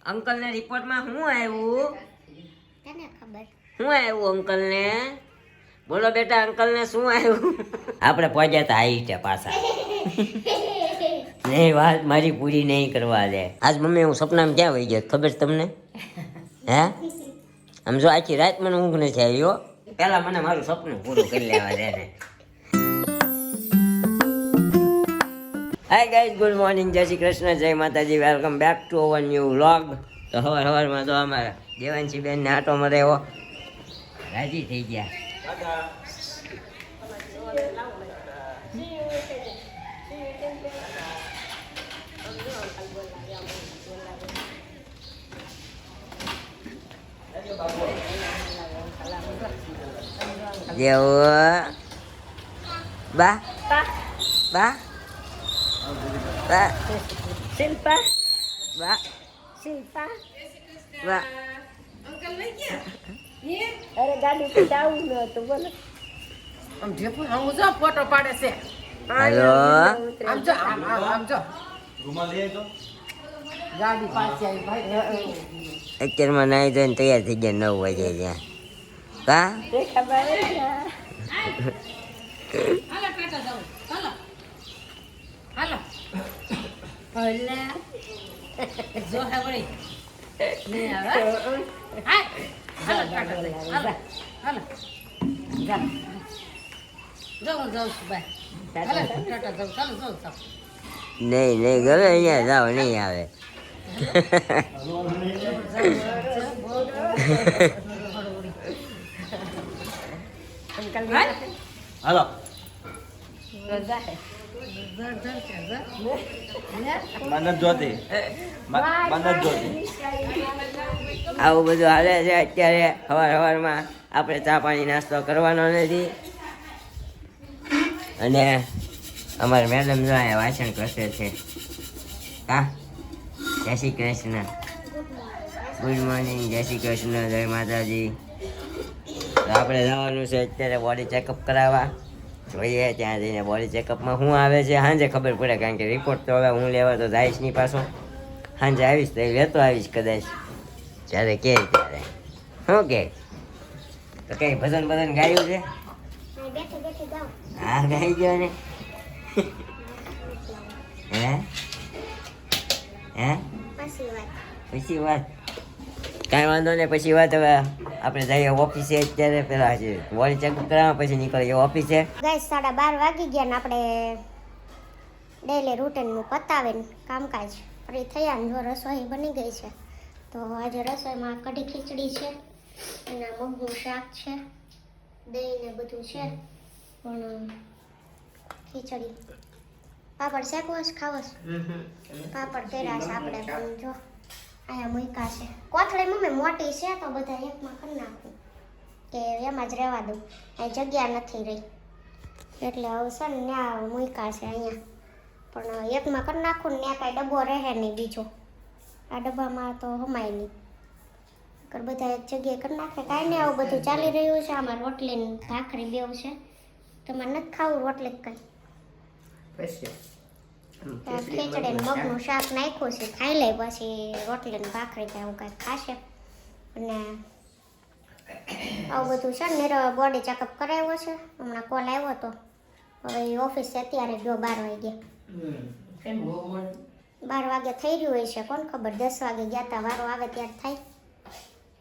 Uncle ને રિપોર્ટમાં શું આવ્યું? તને ખબર શું આવ્યું અંકલ ને? બોલો બેટા, અંકલ ને શું આવ્યું? આપણે પહોંચ્યા તા આવી છે પાછા. નહીં, વાત મારી પૂરી નહીં કરવા દે. આજ મમ્મી હું સપનામાં ક્યાં વહી ગયો ખબર છે તમને? હે આમ જો આખી રાત મને ઊંઘ નથી આવી હો. પેલા મને મારું સપનું પૂરું કરી લેવા દે ને. હાય ગાઈઝ, ગુડ મોર્નિંગ, જય શ્રી કૃષ્ણ, જય માતાજી, welcome back to our new vlog. તો સવારમાં તો અમારા દેવાંશી બેન ને આટો મરે એવો રાજી થઈ ગયા. જેવું બા બા બા શિલ્પા બા શિલ્પા બા. અરે ગાડી પર જવું ન હતું બોલો. આમ ઢેપુ હું જો ફોટો પાડે છે. હાલો આમ જો આમ જો રૂમાલ લઈ તો ગાડી પાછી આવી ભાઈ. અત્યારમાં નાઈ ધોઈને તૈયાર થઈ ગયા 9 વાગે ત્યાં. કા ખબર હાલો ટાટા જાવ હાલો હાલો ઓલે જો હે વળી નહીં આવે હાય હાલો ટાટા જાવ હાલો હાલો જા જાઉં છું ભાઈ હાલો ટાટા જાવ ચાલો જાવ નહીં નહીં ગમે અહીંયા જાઓ નહીં આવે. અંકલ હાલો રજા હે મનત જોતી મનત જોતી આવું બધું હાલે છે અત્યારે. સવારમાં આપણે ચા પાણી નાસ્તો કરવાનો નથી. અને અમારા મેડમ જો અહીંયા વાંચન કરશે છે. હા, જય શ્રી કૃષ્ણ, ગુડ મોર્નિંગ, જય શ્રી કૃષ્ણ, જય માતાજી. તો આપણે જવાનું છે અત્યારે બોડી ચેકઅપ કરાવવા. જોઈએ ત્યાં જઈને બોડી ચેકઅપમાં શું આવે છે સાંજે ખબર પડે, કારણ કે રિપોર્ટ તો હવે હું લેવા તો જઈશ નહીં પાછો. સાંજે આવીશ તો લેતો આવીશ કદાચ, જ્યારે કે ત્યારે. શું કે તો કઈ ભજન ભજન ગાયું છે? બેઠે બેઠે જાઓ. હા, ગાઈ ગયો ને. હે હે પછી વાત પછી વાત કાંઈ વાંધો નહીં. પછી વાત હવે આપણે જઈએ ઓફિસે. અત્યારે પેલા બોડી ચેકઅપ કરાવવા પછી નીકળીએ ઓફિસે. ગાઈસ 12:30 વાગી ગયા ને આપણે ડેલી રૂટીનનું પતાવીને કામકાજ ફ્રી થયા ને જો રસોઈ બની ગઈ છે. તો આજે રસોઈમાં કઢી ખીચડી છે, અને મગનું શાક છે, દહીં ને બધું છે. પણ ખીચડી પાપડ શેકવો છે, ખાવો છે? પાપડ તેરા છે આપણે પણ જો અહીંયા મૂકા છે. કોથળી મમ્મી મોટી છે તો બધા એકમાં કરી નાખું કે એમાં જ રહેવા દઉં, અહીં જગ્યા નથી રહી એટલે હવે છે ને ત્યાં મૂકા છે અહીંયા. પણ એકમાં કરી નાખું ને ત્યાં કાંઈ ડબ્બો રહે નહીં બીજો. આ ડબ્બામાં તો હમાય નહીં, બધા એક જગ્યાએ કરી નાખે. કાંઈ નહીં, આવું બધું ચાલી રહ્યું છે. આમાં રોટલી ને ભાખરી બેવ છે. તમારે નથી ખાવું રોટલી કંઈ? ખીચડી ને મગનું શાક નાખ્યું છે, ખાઈ લે પછી રોટલી ને ભાખરી કે એવું કાંઈક ખાશે. અને આવું બધું છે ને બોડી ચેકઅપ કરાવ્યો છે. હમણાં કોલ આવ્યો હતો, હવે ઓફિસે અત્યારે ગયો 12 વાગે. 12 વાગે થઈ રહ્યું હોય છે, કોણ ખબર. 10 વાગે ગયા હતા, વારો આવે ત્યારે થાય.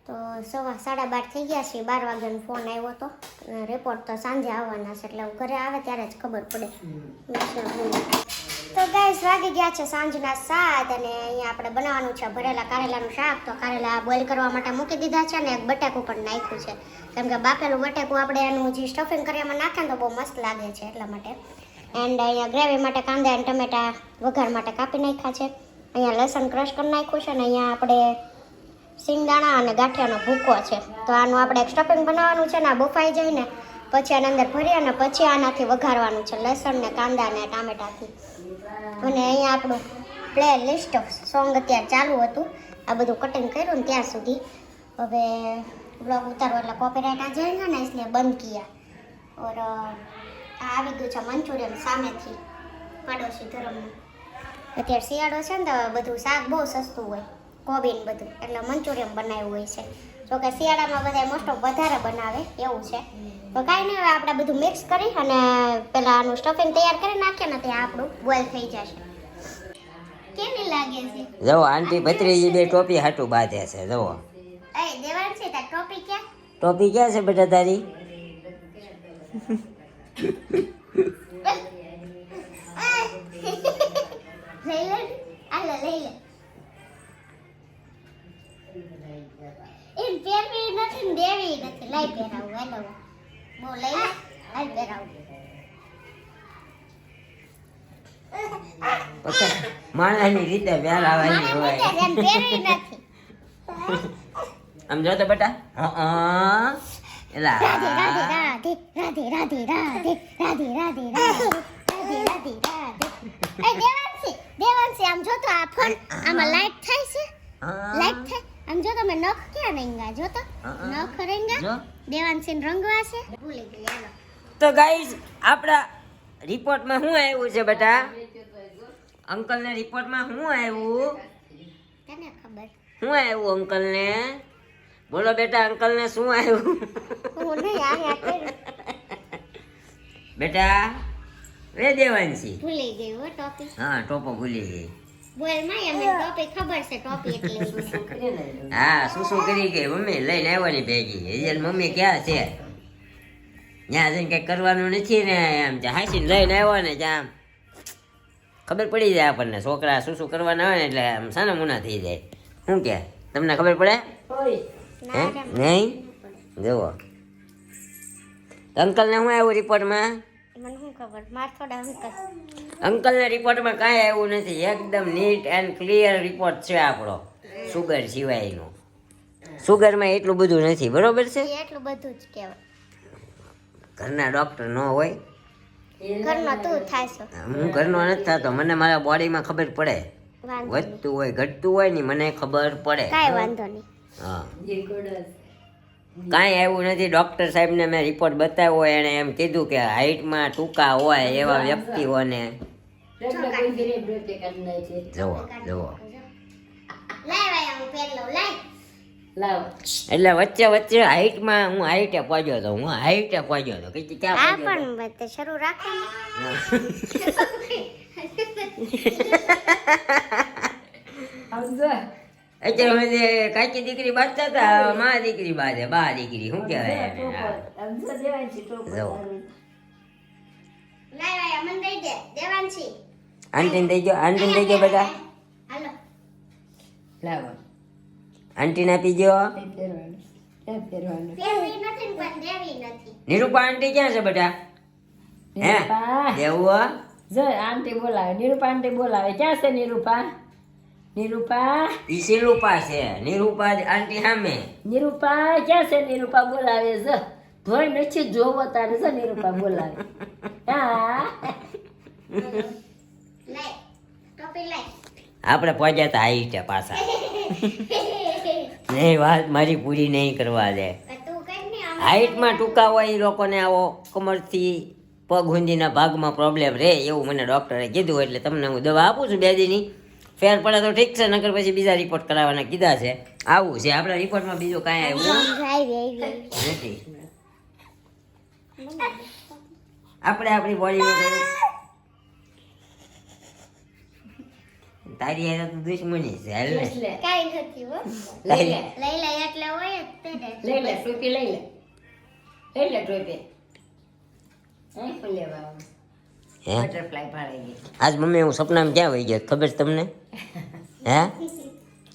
તો 12:15 થઈ ગયા છે. 12 વાગ્યાનો ફોન આવ્યો હતો. રિપોર્ટ તો સાંજે આવવાના છે, એટલે ઘરે આવે ત્યારે જ ખબર પડે. તો ગાઈસ વાગી ગયા છે સાંજના 7 અને અહીંયા આપણે બનાવવાનું છે ભરેલા કારેલાનું શાક. તો કારેલા બોઇલ કરવા માટે મૂકી દીધા છે, અને એક બટેકું પણ નાખ્યું છે, કેમ કે બાફેલું બટેકું આપણે એનું જે સ્ટફિંગ કરવામાં નાખે ને તો બહુ મસ્ત લાગે છે એટલા માટે. એન્ડ અહીંયા ગ્રેવી માટે કાંદા અને ટમેટા વઘાર માટે કાપી નાખ્યા છે. અહીંયા લસણ ક્રશ કરી નાખ્યું છે, અને અહીંયા આપણે સિંગદાણા અને ગાંઠિયાનો ભૂકો છે. તો આનું આપણે એક સ્ટફિંગ બનાવવાનું છે ને આ બફાઈ જાય ને પછી આની અંદર ભરી અને પછી આનાથી વઘારવાનું છે લસણ ને કાંદા ને ટામેટાથી. અને અહીંયા આપણું પ્લે લિસ્ટ સોંગ અત્યારે ચાલુ હતું, આ બધું કટિંગ કર્યું ને ત્યાં સુધી. હવે બ્લોગ ઉતારો એટલે કોપીરાઇટ આ જાયગા ને इसलिए બંધ કિયા. ઓર આવી ગયું છે મંચુરિયન સામેથી, પાડોશી ધર્મનું. અત્યારે શિયાળો છે ને તો બધું શાક બહુ સસ્તું હોય, કોબી ને બધું એટલે મંચુરિયન બનાવ્યું હોય છે. જો કે શિયાળામાં બધા મોસ્ટ ઓફ વધારે બનાવે એવું છે. તો કાંઈ નહીં, હવે આપણે બધું મિક્સ કરી અને પેલા આનું સ્ટફિંગ તૈયાર કરી નાખીએ ને ત્યાં આપણું બોઇલ થઈ જશે. કેવી લાગે છે? જો આંટી ભત્રીજી બે ટોપી હાટું બાંધે છે. જો એ દેવાન છે તાર ટોપી ક્યાં? ટોપી ક્યાં છે બેટા તારી? લઈ લે, આલે લઈ લે. એ પહેરવી નથી ને દેવી નથી. લઈ પહેરાવું હાલો. બહુ લઈ લે, હાલ પહેરાવું. માણસની રીતે વ્યાર આવવાની મારે હોય. મોટે જેમ પહેરવી નથી. આમ જો તો બેટા. એલા રાધે રાધે રાધે રાધે રાધે રાધે રાધે રાધે રાધે રાધે રાધે. એ દેવાંશી આમ જો તો આ ફોન આમાં લાઈટ થાય છે. લાઈટ થાય આમ જો તમે નખ ક્યાં રેંગા જો તો નખ રેંગા જો. દેવાંશી રંગવા છે. ભૂલી ગઈ હાલો. તો ગાઈસ આપણા રિપોર્ટમાં શું આવ્યું છે બેટા? અંકલને રિપોર્ટમાં શું આવ્યું? તને ખબર? શું આવ્યું અંકલને? બોલો બેટા, અંકલને શું આવ્યું? હું નહીં આયા કર્યું. બેટા રે દેવાંશી. ભૂલી ગઈ હો ટોપી. હા ટોપો ભૂલી ગઈ. બોલ માં એમને ટોપી ખબર છે ટોપી એટલે હા શું કરી ગઈ મમ્મી લઈને આવવાની ભેગી. હજી મમ્મી ક્યાં છે? ત્યાં જઈને કઈ કરવાનું નથી ને એમ હાસીને લઈને આવ્યો ને ત્યાં ખબર પડી જાય આપણને. છોકરા શું કરવાના હોય ને એટલે આમ સાના મુના થઈ જાય. શું કે તમને ખબર પડે? હે નહીં? જુઓ અંકલને શું આવ્યું રિપોર્ટમાં? મને શું ખબર માર થોડા અંકલ. અંકલના રિપોર્ટમાં કાંઈ આવ્યું નથી. એકદમ નીટ એન્ડ ક્લિયર રિપોર્ટ છે આપણો, સુગર સિવાયનો. સુગરમાં એટલું બધું નથી, બરોબર છે? એટલું બધું જ કહેવાય. ઘરના ડોક્ટર ન હોય. ઘરનો તું થાશો. હું ઘરનો નથી થતો, મને મારા બોડીમાં ખબર પડે. વાંધો નહીં. વધતું હોય ઘટતું હોય ને મને ખબર પડે. કાંઈ વાંધો નહીં. હા કાંઈ આવ્યું નથી. ડૉક્ટર સાહેબને મેં રિપોર્ટ બતાવ્યો, એણે એમ કીધું કે હાઇટમાં ટૂંકા હોય એવા વ્યક્તિઓને જુઓ જુઓ. લાય ભાઈ હું પહેર લઉં લાય. એટલે વચ્ચે વચ્ચે હાઇટમાં હું હાઇટે પહોંચ્યો હતો. કીધી આ ક્યાં પણ બધે શરૂ રાખો ને. અત્યારે અમે કાચી દીકરી બાંધતા હતા, મા દીકરી બાંધે, બા દીકરી શું કહેવાય એને? જુઓ લાય ભાઈ અમન દઈ દે દેવાંશી. આંટીને દઈ ગયો બધા. હાલો. આંટીને આપી ગયો. પહેરવી નથી ને પણ દેવી નથી. નિરૂપા આંટી ક્યાં છે બેટા? હે દેવું? જો આંટી બોલાવે, નિરૂપા આંટી બોલાવે. ક્યાં છે નિરૂપા? નિરૂપા, ઈ શિલુપા છે. નિરૂપા આંટી સામે. નિરૂપા ક્યાં છે? નિરૂપા બોલાવે. જો ધોઈ નથી જોવો તારે. જો નિરૂપા બોલાવે. હા લાય ટોપી લાય. આપણે પહોંચ્યા હતા હાઈટે પાછા. નહીં વાત મારી પૂરી નહીં કરવા દે. તું કઈ ને આમ હાઈટમાં ટૂંકા હોય એ લોકોને આવો કમરથી પગ હુંધીના ભાગમાં પ્રોબ્લેમ રહે એવું મને ડૉક્ટરે કીધું. એટલે તમને હું દવા આપું છું 2 દીની. ફેર પડે તો ઠીક છે, નકર પછી બીજા રિપોર્ટ કરાવવાના કીધા છે. આવું છે આપણા રિપોર્ટમાં, બીજું કાંઈ આવ્યું આવી નથી. આપણે આપણી બોડીમાં તારી હારે તો દુશ્મની છે. હાલ ને. કાઈ નથી હો. લઈ લે, લઈ લે એટલે હોય જ તે ને. લઈ લે ટોપી લઈ લે. લઈ લે ટોપી. લેવા હે બટરફ્લાય ફાળી ગઈ. આજ મમ્મી હું સપનામાં ક્યાં વહી ગયા ખબર છે તમને? હે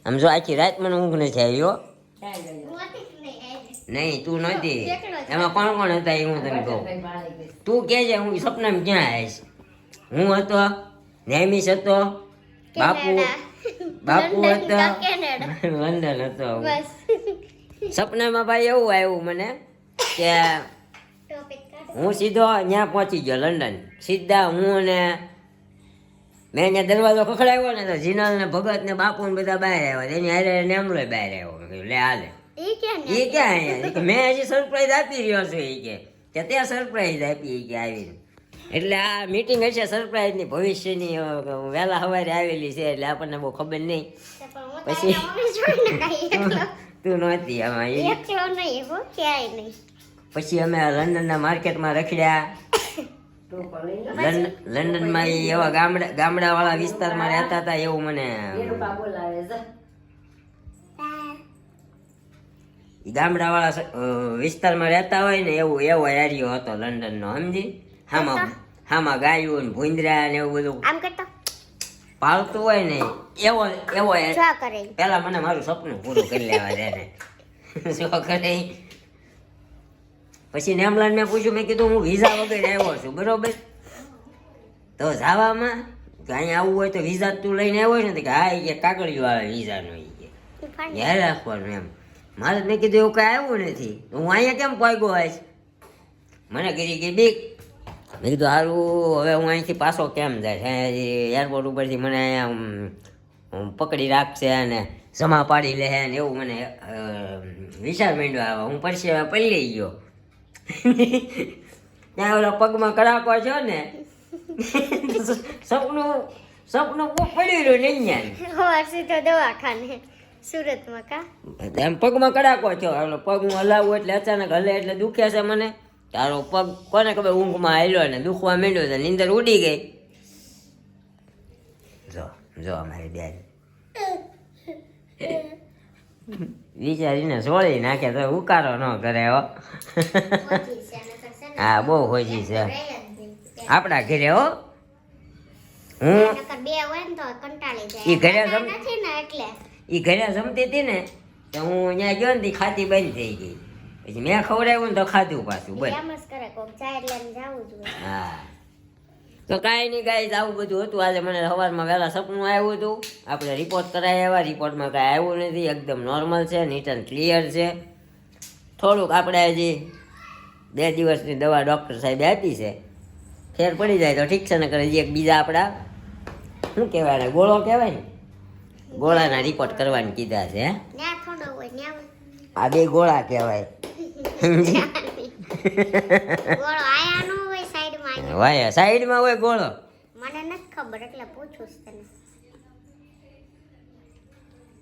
આમ જો આખી રાત મને ઊંઘ નથી આવી હો. ક્યાં ગઈ? હું હતી જ નહીં આવી. નહીં તું નહોતી. એમાં કોણ કોણ હતા એ હું તને કહું. બટરફ્લાય ફાળી ગઈ. તું કહેજે હું સપનામાં ક્યાં આવીશ. હું હતો, નેમિસ હતો, બાપુ બાપુ લંડન હતો, કા કેનેડા. લંડન હતો. બસ સપનામાં ભાઈ એવું આવ્યું મને કે ટોપિક કાઢ. હું સીધો ત્યાં પહોંચી ગયો લંડન. સીધા હું ને મેં અહીંયા દરવાજો ખખડાવ્યો ને તો જીનલ ને ભગત ને બાપુ ને બધા બહાર આવ્યા. એની હારે નેમલો બહાર આવ્યો. મેં કીધું લે હાલે. ઈ ક્યાં ને? એ ક્યાં અહીંયા? એ કે મેં હજી સરપ્રાઈઝ આપી રહ્યો છું. એ કે ત્યાં સરપ્રાઈઝ આપી. એ કે આવીને એટલે આ મીટિંગ હશે સરપ્રાઈઝની ભવિષ્યની વહેલા સવારે આવેલી છે એટલે આપણને બહુ ખબર નહીં. તો પણ હું પછી મમ્મી જોઈને કાંઈ એકલો તું નહોતી આમાં એકલો નહીં હો ક્યાંય નહીં. પછી અમે લંડનના માર્કેટમાં રખડ્યા. લંડનમાં ઈ એવા ગામડાવાળા વિસ્તારમાં રહેતા હતા એવું મને ગામડાવાળા વિસ્તારમાં રહેતા હોય ને એવો એરિયો હતો લંડનનો, સમજી? હામાં ગાયું ને ભૂંદરા ને એવું બધું આમ કરતો પાળતું હોય ને એવો જો કરે પેલા મને મારું સપનું પૂરું કરી લેવા દે ને. શું કરે? પછી નેમલાન મેં પૂછ્યું, મેં કીધું હું વિઝા વગર આવ્યો છું, બરોબર? તો જવામાં અહીંયા આવવું હોય તો વિઝા તું લઈને આવ્યો છે ને? કે હા, એ કાગળિયો આવે વિઝાનો, યાદ રાખવાનું એમ. મારે મેં કીધું એવું કઈ આવ્યું નથી, હું અહીંયા કેમ પાગ્યો આવીશ? મને કીધી કે બીક. મેં કીધું સારું, હવે હું અહીંથી પાછો કેમ જાય? એરપોર્ટ ઉપરથી મને અહીંયા પકડી રાખશે અને જમા પાડી લે ને એવું મને વિચાર માંડ્યો આવે. હું પછી પલળી ગયો. ત્યાં ઓલા પગમાં કડાકો છો ને, સપનું પડ્યું રહ્યું નહીં ન્યા. હોર સીધો દવાખાને સુરતમાં કા એમ પગમાં કડાકો છો. ઓલો પગ હું હલાવું એટલે અચાનક હલે એટલે દુખે છે મને. તારો પગ કોને ખબર ઊંઘમાં હાલ્યો ને દુખવા માંડ્યો છે, નીંદર ઉડી ગઈ. જો અમારી બેન વિચારીને સોળી નાખે તો ઉકારો ન કરે હો. હા, બહુ હોજી છે આપણા ઘરે હો. હું બે હોય ને તો કંટાળી ઈ ઘરે જાય નથી ને એટલે ઘરે જમતી હતી ને તો હું ત્યાં ગયો ને ખાતી બંધ થઈ ગઈ. પછી મેં ખવડાવ્યું ને તો ખાધું પાછું બસ. એમ જ કરે કોક જાય એટલે એમ જાવું જોઈએ. હા, તો કાંઈ નહીં ગાઈસ, આવું બધું હતું. આજે મને સવારમાં વહેલા સપનું આવ્યું હતું. આપણે રિપોર્ટ કરાવી આવ્યા, રિપોર્ટમાં કાંઈ આવ્યું નથી, એકદમ નોર્મલ છે, નીટ એન્ડ ક્લિયર છે. થોડુંક આપણે હજી 2 દિવસની દવા ડૉક્ટર સાહેબે આપી છે, ફેર પડી જાય તો ઠીક છે, ને કરે એક બીજા આપણા શું કહેવાય ને, ગોળો કહેવાય ને, ગોળાના રિપોર્ટ કરવાની કીધા છે. ન્યા થોડો હોય ન્યા આ 2 ગોળા કહેવાય. ગોળો આયા નો હોય સાઈડમાં. વાય સાઈડમાં હોય ગોળો, મને નથી ખબર એટલે પૂછું છું તને.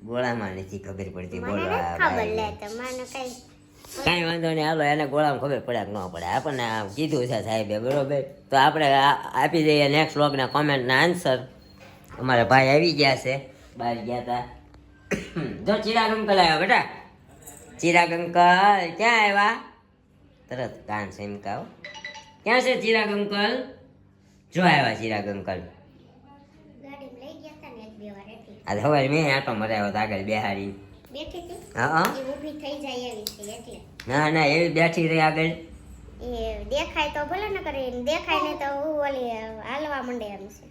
ગોળામાં નથી ખબર પડતી. મને નથી ખબર લે તો મને કઈ કાંઈ વાંધો નહીં, હાલો એને ગોળામાં ખબર પડે કે ન પડે, આપણને કીધું છે સાહેબે, બરોબર? તો આપણે આપી દઈએ નેક્સ્ટ વ્લોગના કોમેન્ટના આન્સર. અમારા ભાઈ આવી ગયા છે, બહાર ગયા હતા. જો ચિરાગ અંકલ આવ્યા બેટા, ચિરાગ અંકલ ક્યાં આવ્યા? તરત કાન સેમકાવ. ક્યાં છે ચિરાગ અંકલ? જો આવ્યા ચિરાગ અંકલ. ગાડીમાં લઈ ગયા તા ને 1-2 વાર એટલે આજે સવારે મેં આટો મરાવ્યો હતો આગળ બેહાડી. બેઠી હતી હા, એ ઊભી થઈ જાય એવી છે એટલે ના એવી બેઠી રહી આગળ. એ દેખાય તો ભલે ન કરે, દેખાય ને તો ઓલી હાલવા માંડે એમ છે.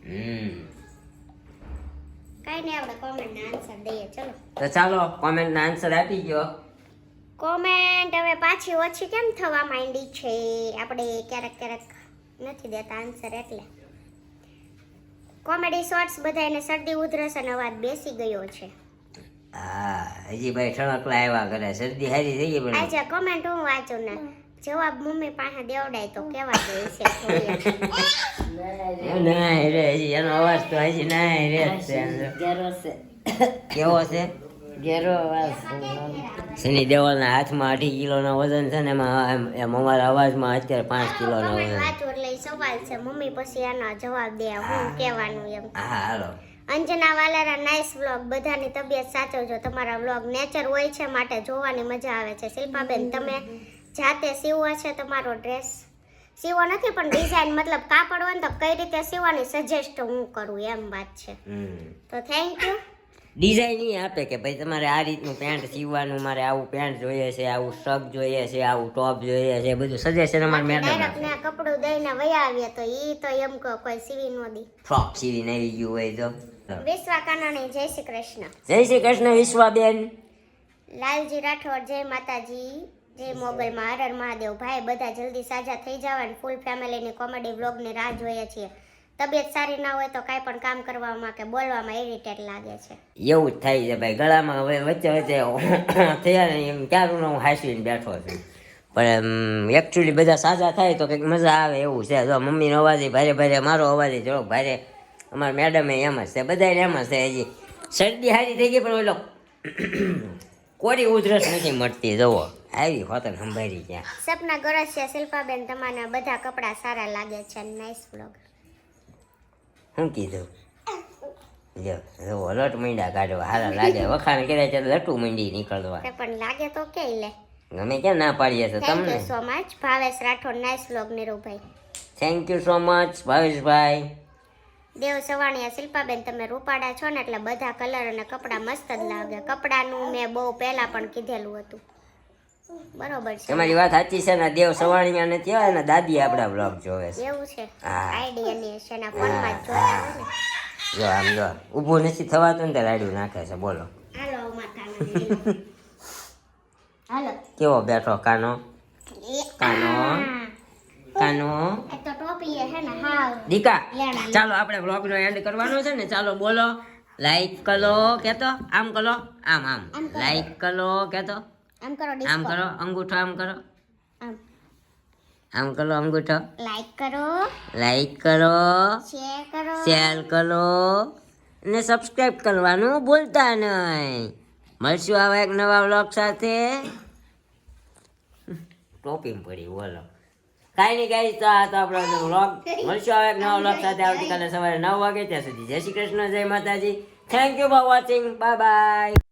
કાઈ નહીં, આપણે કોમેન્ટ ના આન્સર દઈએ. ચલો તો ચાલો કોમેન્ટના આન્સર આપી ગયો. કોમેન્ટ હવે પાછી ઓછી કેમ થવા માંડી છે? આપણે ક્યારેક નથી દેતા આન્સર એટલે. કોમેડી શોર્ટ્સ બધાને શરદી ઉધરસ અને અવાજ બેસી ગયો છે. હા, હજી ભાઈ ઠણકલા આવ્યા કરે, શરદી હારી થઈ ગઈ. પણ આજે કોમેન્ટ હું વાંચું ને જવાબ મમ્મી પાસે દેવડાય તો કેવા જોઈએ છે થોડી. ના રે, હજી એનો અવાજ તો હજી ના રે છે. કેવો છે? ઘેરો અવાજ. સની દેવલના હાથમાં 8 કિલોનો વજન છે ને, એમાં અમારા અવાજમાં અત્યારે 5 કિલોનો કોમેન્ટ વજન. વાંચું એટલે ઈ સવાલ છે, મમ્મી પછી એનો જવાબ દે હું કહેવાનું એમ. હા, હાલો. Anjana Valera nice vlog. બધાની તબિયત સાચવજો. તમારા વ્લોગ નેચર હોય છે માટે જોવાની મજા આવે છે. શિલ્પાબેન, તમે જાતે સીવો છે તમારો ડ્રેસ? સીવો નથી પણ ડિઝાઇન મતલબ કાપડ હોય ને તો કઈ રીતે સીવવાની સજેસ્ટ હું કરું એમ વાત છે. તો થેન્ક યુ. ડિઝાઇન ઈ આપે કે ભાઈ તમારે આ રીતનું પેન્ટ સીવવાનું, મારે આવું પેન્ટ જોઈએ છે, આવું શર્ટ જોઈએ છે, આવું ટોપ જોઈએ છે, બધું સજેશન અમારે મેડમ ડાયરેક્ટ ને કપડું દઈને વયા આવીએ તો ઈ તો એમ કહો કોઈ સીવી નો દી. ફ્રોક સીવીને આવી ગયું હોય તો. વિશ્વા કાનાણી, જય શ્રી કૃષ્ણ. જય શ્રી કૃષ્ણ વિશ્વાબેન. લાલજી રાઠોડ, જય માતાજી, જય મોગલમાં, હર હર મહાદેવ. ભાઈ બધા જલ્દી સાજા થઈ જાવ અને ફૂલ ફેમિલીની કોમેડી વ્લોગની રાહ જોઈએ છીએ. તબિયત સારી ના હોય તો કાંઈ પણ કામ કરવામાં કે બોલવામાં ઇરિટેટ લાગે છે. એવું જ થાય છે ભાઈ, ગળામાં હવે વચ્ચે થયા ને એમ ક્યારું હું હાંસવીને બેઠો છું. પણ એકચ્યુઅલી બધા સાજા થાય તો કંઈક મજા આવે એવું છે. જો મમ્મીનો અવાજ ભારે ભારે, મારો અવાજ થોડોક ભારે, અમારા મેડમે એમ જ છે, બધાને એમ જ છે. હજી શરદી હારી થઈ ગઈ પણ ઓલો કોરી ઉધરસ નથી મળતી જુઓ આવી હોતન સંભાળી ગયા. સપના ગરસિયા શિલ્પાબેન તમારા બધા કપડાં સારા લાગે છે. Nice blog. શું કીધું જો જુઓ લટ મીંડા કાઢવા હારા લાગે વખાણ કર્યા છે લટું મીંડી નીકળવા તે પણ લાગે તો કે લે. ગમે ક્યાં ના પાડીએ છે થેન્ક તમને. You so much Bhavesh Rathod. Nice blog Nirubhai. Thank you so much Bhaveshbhai. Dev Savaniya Shilpaben તમે રૂપાડા છો ને એટલે બધા કલર અને કપડાં મસ્ત જ લાગે. કપડાનું મેં બહુ પહેલા પણ કીધેલું હતું. બરોબર છે. તમારી વાત સાચી છે ને દેવ સવાણિયા નથી આવે ને દાદી આપણા બ્લોગ જોવે છે. એવું છે. હા. આઈડિયાની છે એના ફોનમાં જ જોતા હોય ને. જો આમ જો ઊભું નથી થવાતું ને તો રાડ્યું નાખે છે બોલો. હાલો માતાના. હાલો. કેવો બેઠો કાનો કાનો કાનો એ તો ટોપી હે ને હાવ દીકા. લેણા. ચાલો આપણે બ્લોગ નો એન્ડ કરવાનો છે ને. ચાલો બોલો લાઈક કરો કેતો આમ કરો આમ આમ આમ કરો. લાઈક કરો કેતો આમ કરો આમ ડિસ્કો. કરો અંગૂઠો આમ કરો આમ આમ કરો અંગૂઠો લાઈક કરો, લાઈક કરો શેર કરો. શેર કરો અને સબસ્ક્રાઇબ કરવાનું ભૂલતા નહીં. મળશું આવા એક નવા વ્લોગ સાથે. ટોપી પડી બોલો કાંઈ નહીં ગાઈસ તો આ તો આપણો વ્લોગ. મળશું આવા એક નવા વ્લોગ સાથે આવતીકાલે સવારે 9 વાગે. ત્યાં સુધી જય શ્રી કૃષ્ણ, જય માતાજી. Thank you for watching. Bye bye.